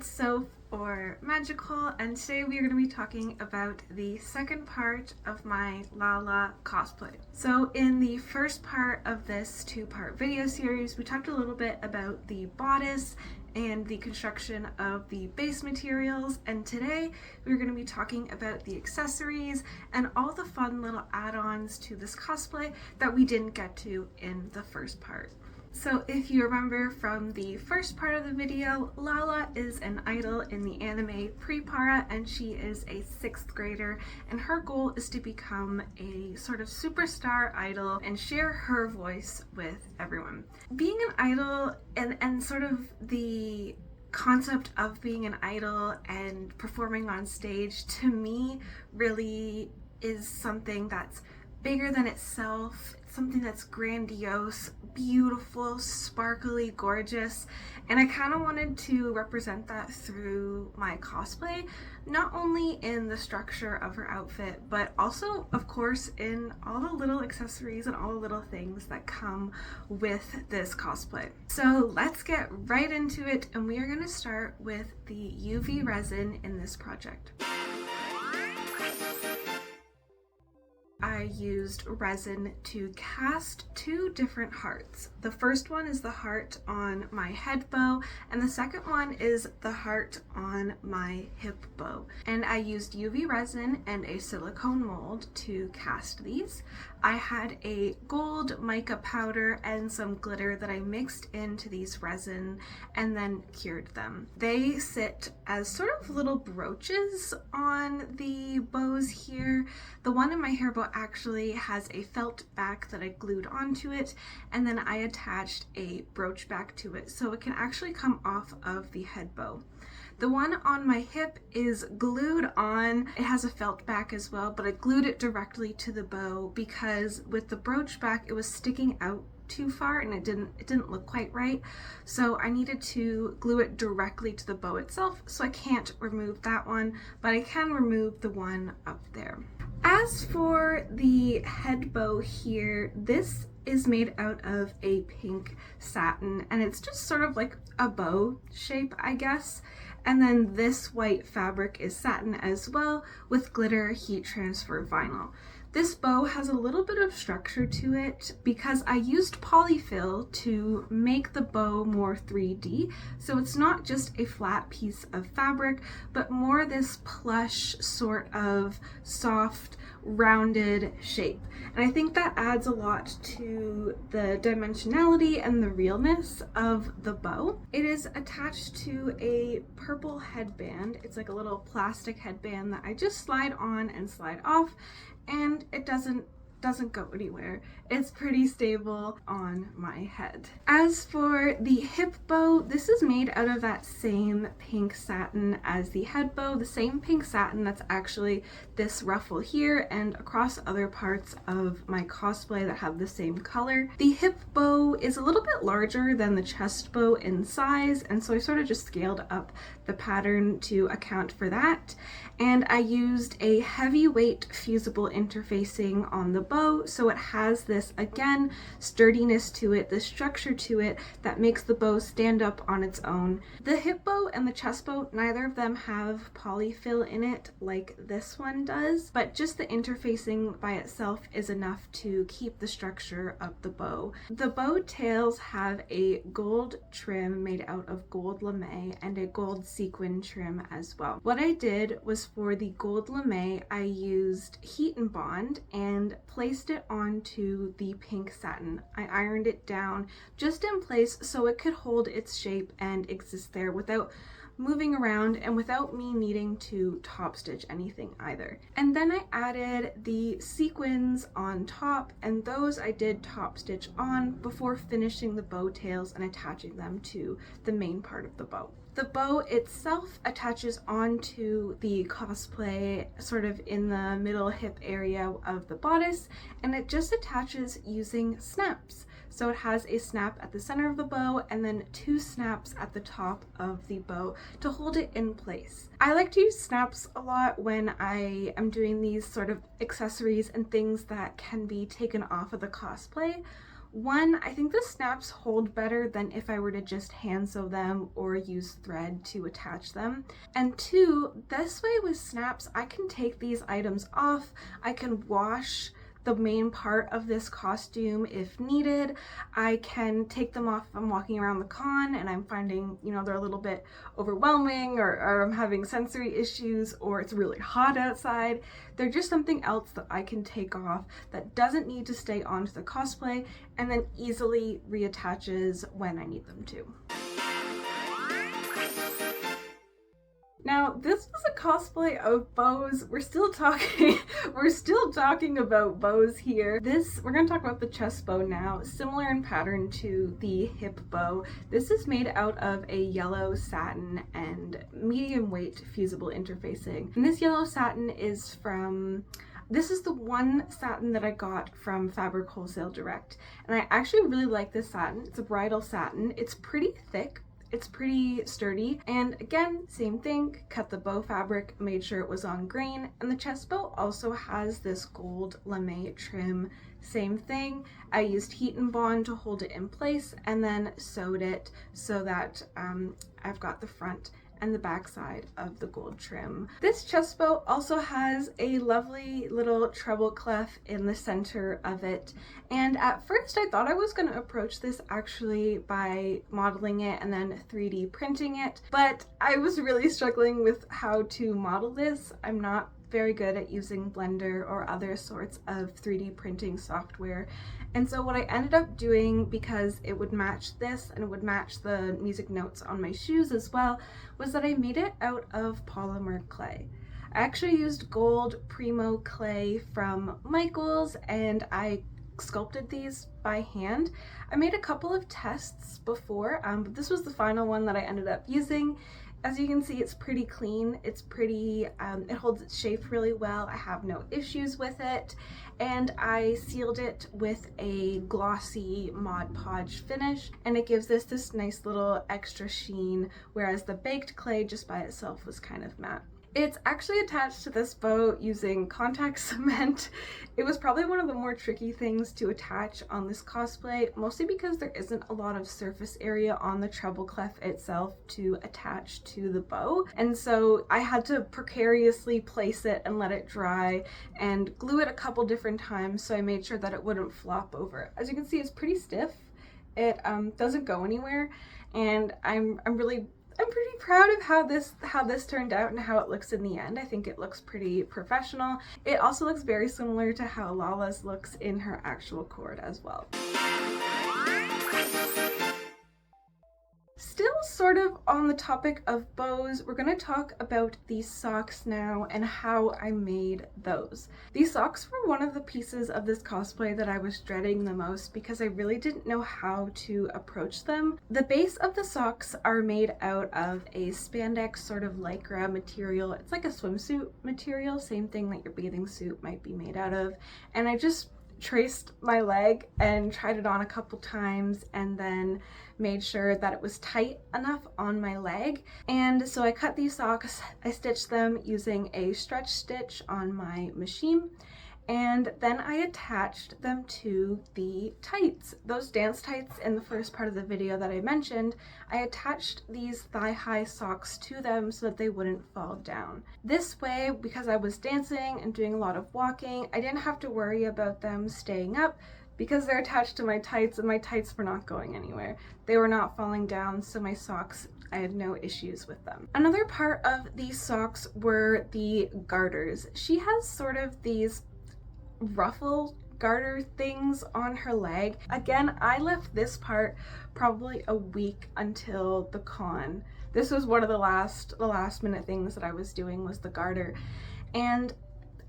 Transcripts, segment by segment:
Soph or Magical, and today we are going to be talking about the second part of my Laala cosplay. So in the first part of this two-part video series, we talked a little bit about the bodice and the construction of the base materials, and today we're going to be talking about the accessories and all the fun little add-ons to this cosplay that we didn't get to in the first part. So if you remember from the first part of the video, Laala is an idol in the anime Pripara, and she is a 6th grader, and her goal is to become a sort of superstar idol and share her voice with everyone. Being an idol and sort of the concept of being an idol and performing on stage, to me, really is something that's bigger than itself, something that's grandiose, beautiful, sparkly, gorgeous, and I kind of wanted to represent that through my cosplay, not only in the structure of her outfit, but also, of course, in all the little accessories and all the little things that come with this cosplay. So let's get right into it, and we are going to start with the UV resin in this project. I used resin to cast 2 different hearts. The first one is the heart on my head bow, and the second one is the heart on my hip bow. And I used UV resin and a silicone mold to cast these. I had a gold mica powder and some glitter that I mixed into these resin and then cured them. They sit as sort of little brooches on the bows here. The one in my hair bow actually has a felt back that I glued onto it, and then I attached a brooch back to it so it can actually come off of the head bow. The one on my hip is glued on. It has a felt back as well, but I glued it directly to the bow because with the brooch back it was sticking out too far and it didn't look quite right. So I needed to glue it directly to the bow itself, so I can't remove that one, but I can remove the one up there. As for the head bow here, this is made out of a pink satin, and it's just sort of like a bow shape, I guess. And then this white fabric is satin as well, with glitter heat transfer vinyl. This bow has a little bit of structure to it because I used polyfill to make the bow more 3D. So it's not just a flat piece of fabric, but more this plush sort of soft, rounded shape. And I think that adds a lot to the dimensionality and the realness of the bow. It is attached to a purple headband. It's like a little plastic headband that I just slide on and slide off, and it doesn't go anywhere. It's pretty stable on my head. As for the hip bow, this is made out of that same pink satin as the head bow, the same pink satin that's actually this ruffle here and across other parts of my cosplay that have the same color. The hip bow is a little bit larger than the chest bow in size, and so I sort of just scaled up the pattern to account for that. And I used a heavyweight fusible interfacing on the bow, so it has this, again, sturdiness to it, the structure to it that makes the bow stand up on its own. The hip bow and the chest bow, neither of them have polyfill in it like this one does, but just the interfacing by itself is enough to keep the structure of the bow. The bow tails have a gold trim made out of gold lame and a gold sequin trim as well. What I did was, for the gold lame, I used heat and bond and placed it onto the pink satin. I ironed it down just in place so it could hold its shape and exist there without moving around and without me needing to top stitch anything either. And then I added the sequins on top, and those I did top stitch on before finishing the bow tails and attaching them to the main part of the bow. The bow itself attaches onto the cosplay sort of in the middle hip area of the bodice, and it just attaches using snaps. So it has a snap at the center of the bow and then 2 snaps at the top of the bow to hold it in place. I like to use snaps a lot when I am doing these sort of accessories and things that can be taken off of the cosplay. One, I think the snaps hold better than if I were to just hand sew them or use thread to attach them. And two, this way with snaps, I can take these items off, I can wash the main part of this costume if needed. I can take them off if I'm walking around the con and I'm finding, you know, they're a little bit overwhelming, or I'm having sensory issues, or it's really hot outside. They're just something else that I can take off that doesn't need to stay onto the cosplay and then easily reattaches when I need them to. Now, this was a cosplay of bows. We're still talking about bows here. We're gonna talk about the chest bow now, similar in pattern to the hip bow. This is made out of a yellow satin and medium weight fusible interfacing. And this yellow satin is this is the one satin that I got from Fabric Wholesale Direct. And I actually really like this satin. It's a bridal satin. It's pretty thick. It's pretty sturdy, and again, same thing, cut the bow fabric, made sure it was on grain, and the chest bow also has this gold lame trim, same thing. I used heat and bond to hold it in place and then sewed it so that I've got the front and the back side of the gold trim. This chest bow also has a lovely little treble clef in the center of it, and at first I thought I was going to approach this actually by modeling it and then 3D printing it, but I was really struggling with how to model this. I'm not very good at using Blender or other sorts of 3D printing software. And so what I ended up doing, because it would match this and it would match the music notes on my shoes as well, was that I made it out of polymer clay. I actually used gold Primo clay from Michaels and I sculpted these by hand. I made a couple of tests before, but this was the final one that I ended up using. As you can see, it's pretty clean, it's pretty, it holds its shape really well, I have no issues with it, and I sealed it with a glossy Mod Podge finish, and it gives this nice little extra sheen, whereas the baked clay just by itself was kind of matte. It's actually attached to this bow using contact cement. It was probably one of the more tricky things to attach on this cosplay, mostly because there isn't a lot of surface area on the treble clef itself to attach to the bow. And so I had to precariously place it and let it dry and glue it a couple different times so I made sure that it wouldn't flop over. As you can see, it's pretty stiff. It doesn't go anywhere, and I'm pretty proud of how this turned out and how it looks in the end. I think it looks pretty professional. It also looks very similar to how Laala's looks in her actual cord as well. Still sort of on the topic of bows, we're going to talk about these socks now and how I made those. These socks were one of the pieces of this cosplay that I was dreading the most because I really didn't know how to approach them. The base of the socks are made out of a spandex sort of lycra material. It's like a swimsuit material, same thing that your bathing suit might be made out of. And I just traced my leg and tried it on a couple times and then made sure that it was tight enough on my leg. And so I cut these socks, I stitched them using a stretch stitch on my machine, and then I attached them to the tights. Those dance tights in the first part of the video that I mentioned, I attached these thigh-high socks to them so that they wouldn't fall down. This way, because I was dancing and doing a lot of walking, I didn't have to worry about them staying up because they're attached to my tights, and my tights were not going anywhere. They were not falling down, so my socks, I had no issues with them. Another part of these socks were the garters. She has sort of these ruffle garter things on her leg. Again, I left this part probably a week until the con. This was one of the last minute things that I was doing, was the garter. And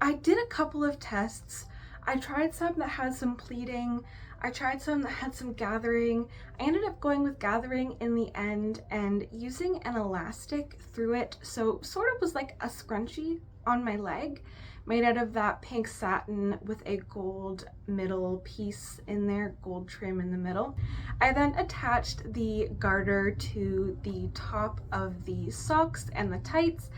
I did a couple of tests. I tried some that had some pleating. I tried some that had some gathering. I ended up going with gathering in the end and using an elastic through it, so sort of was like a scrunchie on my leg, made out of that pink satin with a gold middle piece in there, gold trim in the middle. I then attached the garter to the top of the socks and the tights.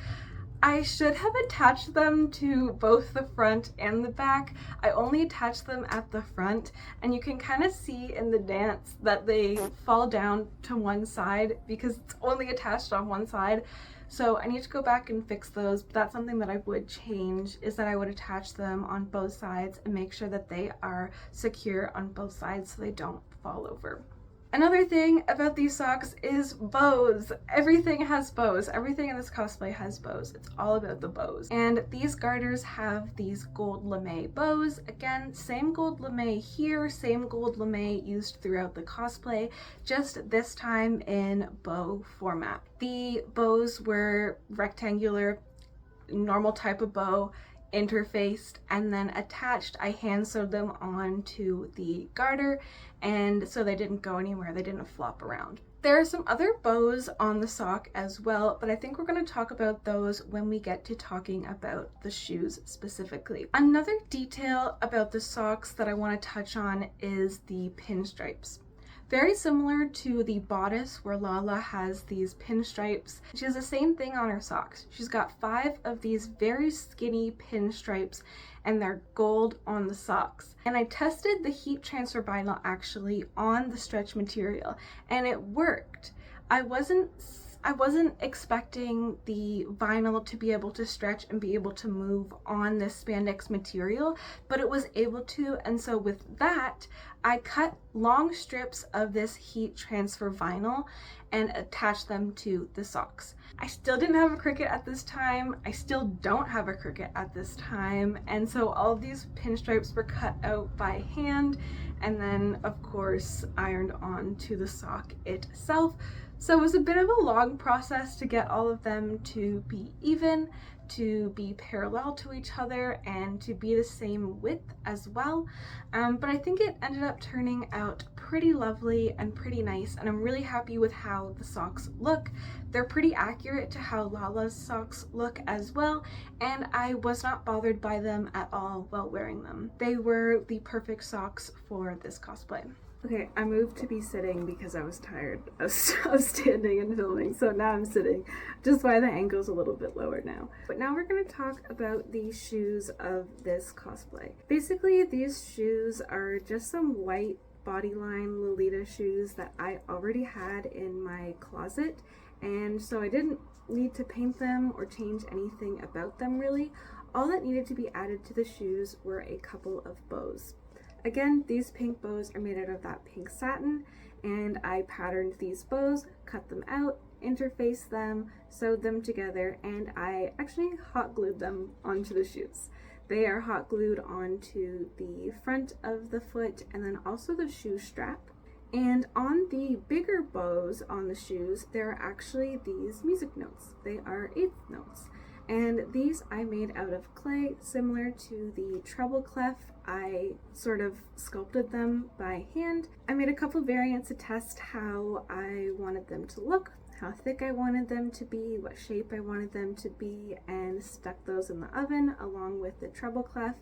I should have attached them to both the front and the back. I only attached them at the front, and you can kind of see in the dance that they fall down to one side because it's only attached on one side. So I need to go back and fix those, but that's something that I would change, is that I would attach them on both sides and make sure that they are secure on both sides so they don't fall over. Another thing about these socks is bows. Everything has bows. Everything in this cosplay has bows. It's all about the bows. And these garters have these gold lame bows. Again, same gold lame here, same gold lame used throughout the cosplay, just this time in bow format. The bows were rectangular, normal type of bow, interfaced, and then attached. I hand sewed them onto the garter, and so they didn't go anywhere, they didn't flop around. There are some other bows on the sock as well, but I think we're going to talk about those when we get to talking about the shoes specifically. Another detail about the socks that I want to touch on is the pinstripes. Very similar to the bodice where Laala has these pinstripes. She has the same thing on her socks. She's got 5 of these very skinny pinstripes, and they're gold on the socks. And I tested the heat transfer vinyl actually on the stretch material, and it worked. I wasn't expecting the vinyl to be able to stretch and be able to move on this spandex material, but it was able to, and so with that, I cut long strips of this heat transfer vinyl and attached them to the socks. I still didn't have a cricket at this time. I still don't have a cricket at this time, and so all of these pinstripes were cut out by hand and then, of course, ironed onto the sock itself. So it was a bit of a long process to get all of them to be even, to be parallel to each other, and to be the same width as well. But I think it ended up turning out pretty lovely and pretty nice, and I'm really happy with how the socks look. They're pretty accurate to how Laala's socks look as well, and I was not bothered by them at all while wearing them. They were the perfect socks for this cosplay. Okay, I moved to be sitting because I was tired of standing and filming, so now I'm sitting, just why the ankle's a little bit lower now. But now we're going to talk about the shoes of this cosplay. Basically, these shoes are just some white bodyline Lolita shoes that I already had in my closet, and so I didn't need to paint them or change anything about them really. All that needed to be added to the shoes were a couple of bows. Again, these pink bows are made out of that pink satin, and I patterned these bows, cut them out, interfaced them, sewed them together, and I actually hot glued them onto the shoes. They are hot glued onto the front of the foot and then also the shoe strap. And on the bigger bows on the shoes, there are actually these music notes. They are 8th notes. And these I made out of clay, similar to the treble clef. I sort of sculpted them by hand. I made a couple variants to test how I wanted them to look, how thick I wanted them to be, what shape I wanted them to be, and stuck those in the oven along with the treble clef.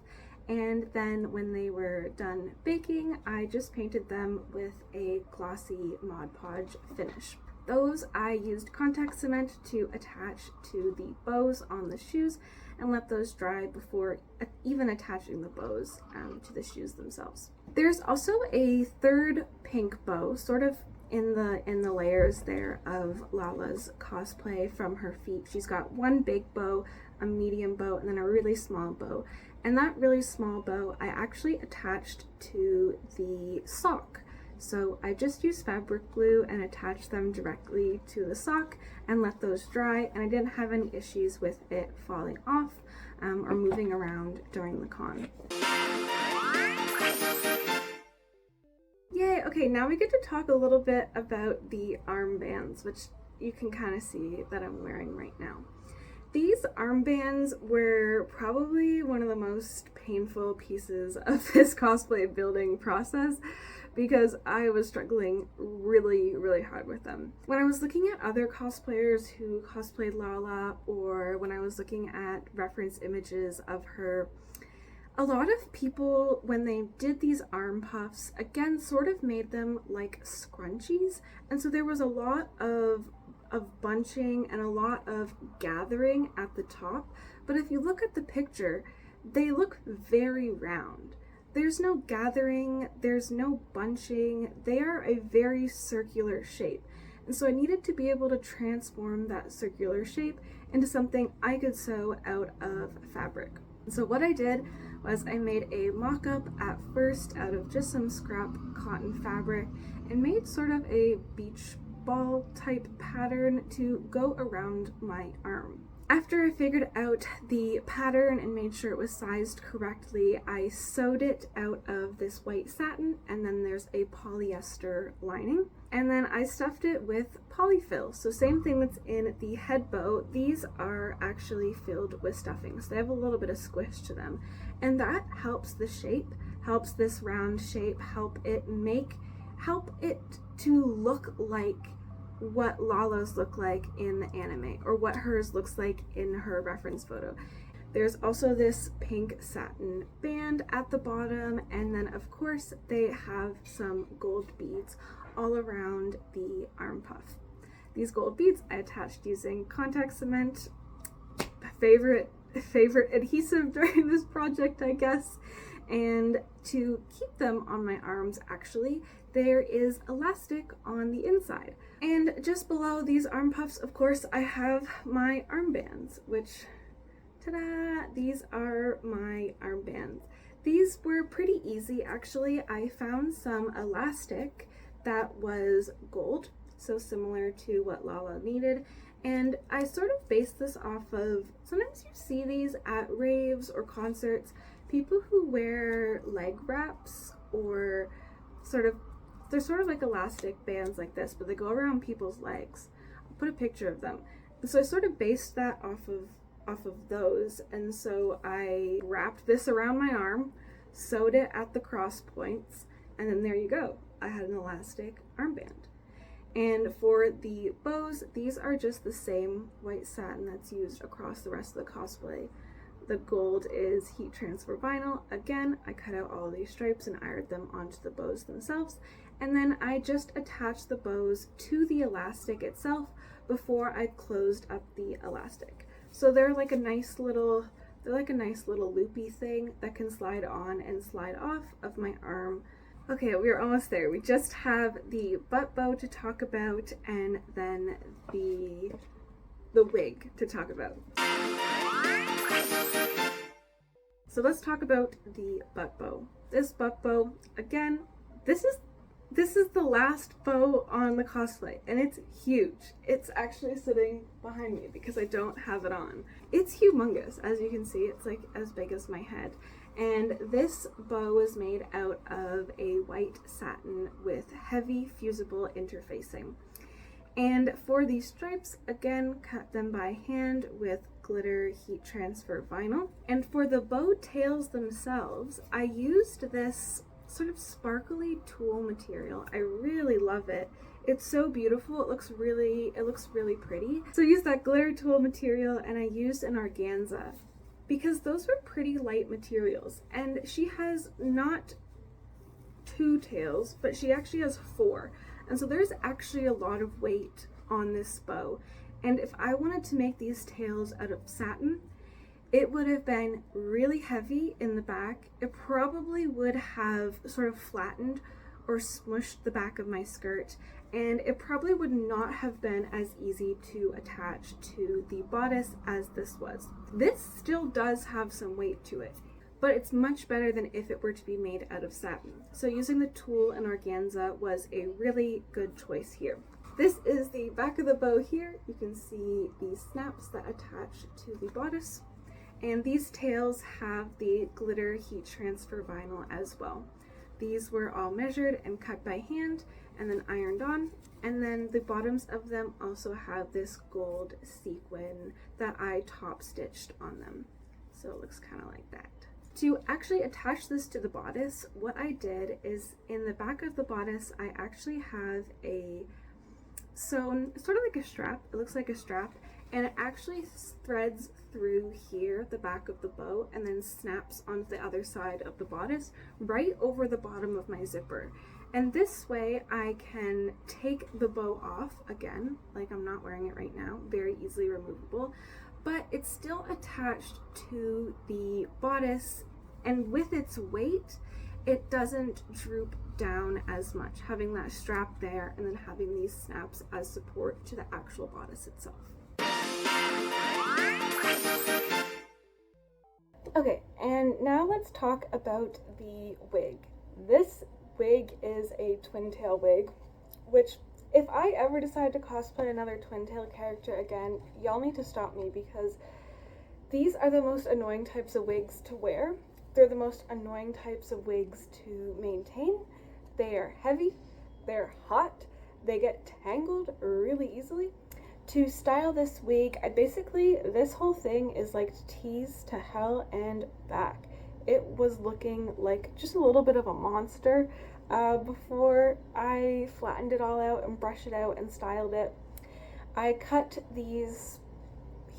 And then when they were done baking, I just painted them with a glossy Mod Podge finish. Those I used contact cement to attach to the bows on the shoes and let those dry before even attaching the bows to the shoes themselves. There's also a third pink bow, sort of in the layers there of Laala's cosplay from her feet. She's got one big bow, a medium bow, and then a really small bow. And that really small bow I actually attached to the sock. So I just used fabric glue and attached them directly to the sock and let those dry, and I didn't have any issues with it falling off or moving around during the con. Yay! Okay, now we get to talk a little bit about the armbands, which you can kind of see that I'm wearing right now. These armbands were probably one of the most painful pieces of this cosplay building process because I was struggling really, really hard with them. When I was looking at other cosplayers who cosplayed Laala, or when I was looking at reference images of her, a lot of people, when they did these arm puffs, again, sort of made them like scrunchies. And so there was a lot of of bunching and a lot of gathering at the top, but if you look at the picture, they look very round. There's no gathering, there's no bunching, they are a very circular shape. And so I needed to be able to transform that circular shape into something I could sew out of fabric. And so what I did was I made a mock-up at first out of just some scrap cotton fabric and made sort of a beach ball type pattern to go around my arm. After I figured out the pattern and made sure it was sized correctly, I sewed it out of this white satin, and then there's a polyester lining. And then I stuffed it with polyfill. So same thing that's in the head bow, these are actually filled with stuffing. So they have a little bit of squish to them. And that helps the shape, helps this round shape, help it to look like what Laala's look like in the anime, or what hers looks like in her reference photo. There's also this pink satin band at the bottom, and then of course they have some gold beads all around the arm puff. These gold beads I attached using contact cement, favorite adhesive during this project, I guess. And to keep them on my arms, actually, there is elastic on the inside. And just below these arm puffs, of course, I have my armbands, which, ta-da, these are my armbands. These were pretty easy, actually. I found some elastic that was gold, so similar to what Laala needed. And I sort of based this off of, sometimes you see these at raves or concerts, people who wear leg wraps, or they're sort of like elastic bands like this, but they go around people's legs. I'll put a picture of them. So I sort of based that off of those, and so I wrapped this around my arm, sewed it at the cross points, and then there you go. I had an elastic armband. And for the bows, these are just the same white satin that's used across the rest of the cosplay. The gold is heat transfer vinyl. Again, I cut out all these stripes and ironed them onto the bows themselves. And then I just attached the bows to the elastic itself before I closed up the elastic. So they're like a nice little loopy thing that can slide on and slide off of my arm. Okay, we're almost there. We just have the butt bow to talk about, and then the wig to talk about. So let's talk about the butt bow. This butt bow, again, this is the last bow on the cosplay, and it's huge. It's actually sitting behind me because I don't have it on. It's humongous. As you can see, it's like as big as my head. And this bow is made out of a white satin with heavy fusible interfacing. And for these stripes, again, cut them by hand with glitter heat transfer vinyl. And for the bow tails themselves, I used this sort of sparkly tulle material. I really love it. It's so beautiful. It looks really pretty. So I used that glitter tulle material, and I used an organza because those were pretty light materials. And she has not 2 tails, but she actually has 4. And so there's actually a lot of weight on this bow. And if I wanted to make these tails out of satin, it would have been really heavy in the back. It probably would have sort of flattened or smushed the back of my skirt, and it probably would not have been as easy to attach to the bodice as this was. This still does have some weight to it, but it's much better than if it were to be made out of satin. So using the tulle and organza was a really good choice here. This is the back of the bow here. You can see the snaps that attach to the bodice. And these tails have the glitter heat transfer vinyl as well. These were all measured and cut by hand and then ironed on. And then the bottoms of them also have this gold sequin that I top stitched on them. So it looks kind of like that. To actually attach this to the bodice, what I did is in the back of the bodice, I actually have a sewn, sort of like a strap. It looks like a strap. and it actually threads through here, the back of the bow, and then snaps onto the other side of the bodice, right over the bottom of my zipper. And this way I can take the bow off again, like I'm not wearing it right now, very easily removable, but it's still attached to the bodice, and with its weight, it doesn't droop down as much, having that strap there and then having these snaps as support to the actual bodice itself. Okay, and now let's talk about the wig. This wig is a twin tail wig, which if I ever decide to cosplay another twin tail character again, y'all need to stop me, because these are the most annoying types of wigs to wear. They're the most annoying types of wigs to maintain. They are heavy, they're hot, they get tangled really easily. To style this wig, this whole thing is like teased to hell and back. It was looking like just a little bit of a monster before I flattened it all out and brushed it out and styled it. I cut these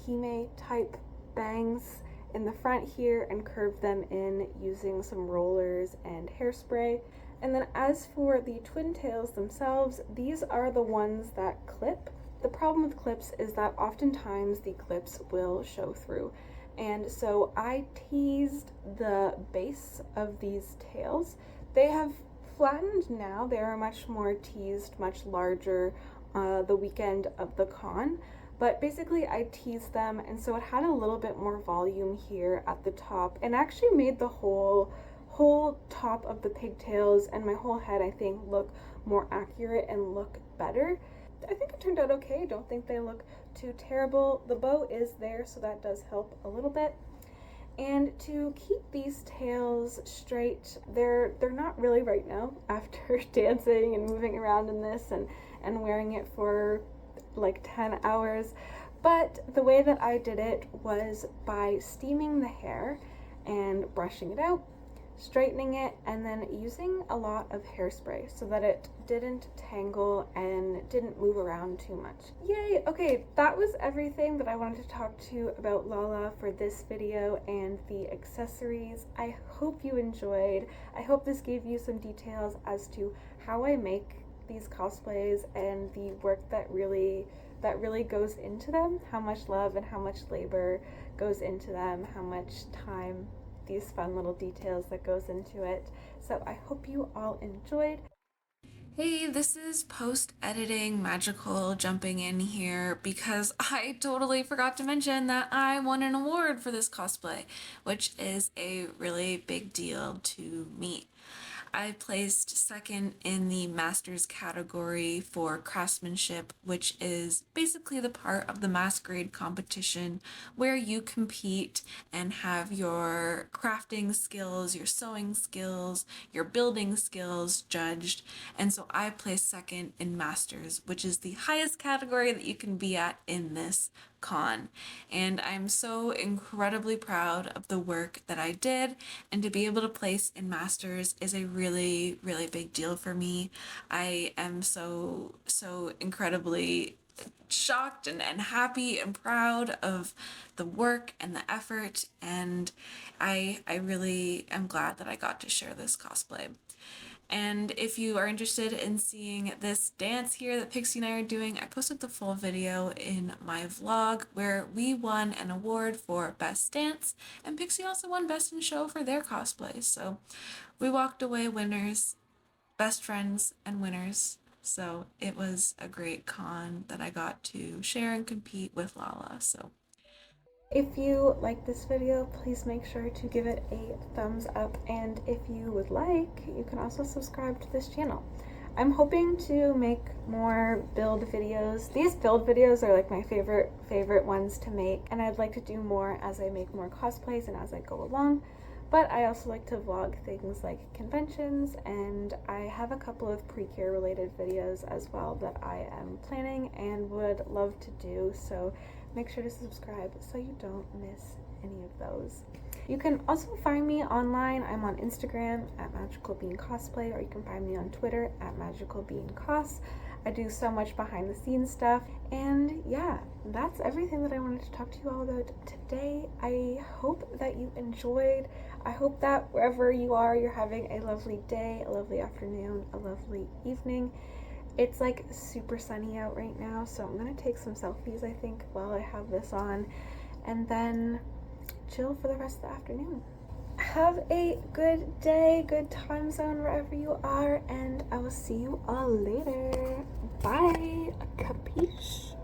hime type bangs in the front here and curved them in using some rollers and hairspray. And then as for the twin tails themselves, these are the ones that clip. The problem with clips is that oftentimes the clips will show through. And so I teased the base of these tails. They have flattened now. They are much more teased, much larger the weekend of the con. But basically I teased them, and so it had a little bit more volume here at the top, and actually made the whole top of the pigtails and my whole head, I think, look more accurate and look better. I think it turned out okay. I don't think they look too terrible. The bow is there, so that does help a little bit. And to keep these tails straight, they're not really right now after dancing and moving around in this and wearing it for like 10 hours. But the way that I did it was by steaming the hair and brushing it out, straightening it, and then using a lot of hairspray so that it didn't tangle and didn't move around too much. Yay! Okay, that was everything that I wanted to talk to you about Laala for this video and the accessories. I hope you enjoyed. I hope this gave you some details as to how I make these cosplays and the work that really goes into them, how much love and how much labor goes into them, how much time, these fun little details that goes into it. So I hope you all enjoyed. Hey, this is post-editing Magical jumping in here because I totally forgot to mention that I won an award for this cosplay, which is a really big deal to me. I placed second in the Masters category for craftsmanship, which is basically the part of the masquerade competition where you compete and have your crafting skills, your sewing skills, your building skills judged. And so I placed second in Masters, which is the highest category that you can be at in this con, and I'm so incredibly proud of the work that I did, and to be able to place in Masters is a really big deal for me. I am so incredibly shocked and happy and proud of the work and the effort, and I really am glad that I got to share this cosplay. And if you are interested in seeing this dance here that Pixie and I are doing, I posted the full video in my vlog where we won an award for Best Dance, and Pixie also won Best in Show for their cosplay. So we walked away winners, best friends and winners. So it was a great con that I got to share and compete with Laala. So if you like this video, please make sure to give it a thumbs up, and if you would like, you can also subscribe to this channel. I'm hoping to make more build videos. These build videos are like my favorite ones to make, and I'd like to do more as I make more cosplays and as I go along. But I also like to vlog things like conventions, and I have a couple of pre-care related videos as well that I am planning and would love to do, so make sure to subscribe so you don't miss any of those. You can also find me online. I'm on Instagram at Magical Bean Cosplay, or you can find me on Twitter at Magical Bean Cos. I do so much behind the scenes stuff. And yeah, that's everything that I wanted to talk to you all about today. I hope that you enjoyed. I hope that wherever you are, you're having a lovely day, a lovely afternoon, a lovely evening. It's like super sunny out right now, so I'm gonna take some selfies, I think, while I have this on, and then chill for the rest of the afternoon. Have a good day, good time zone wherever you are, and I will see you all later. Bye. Capiche?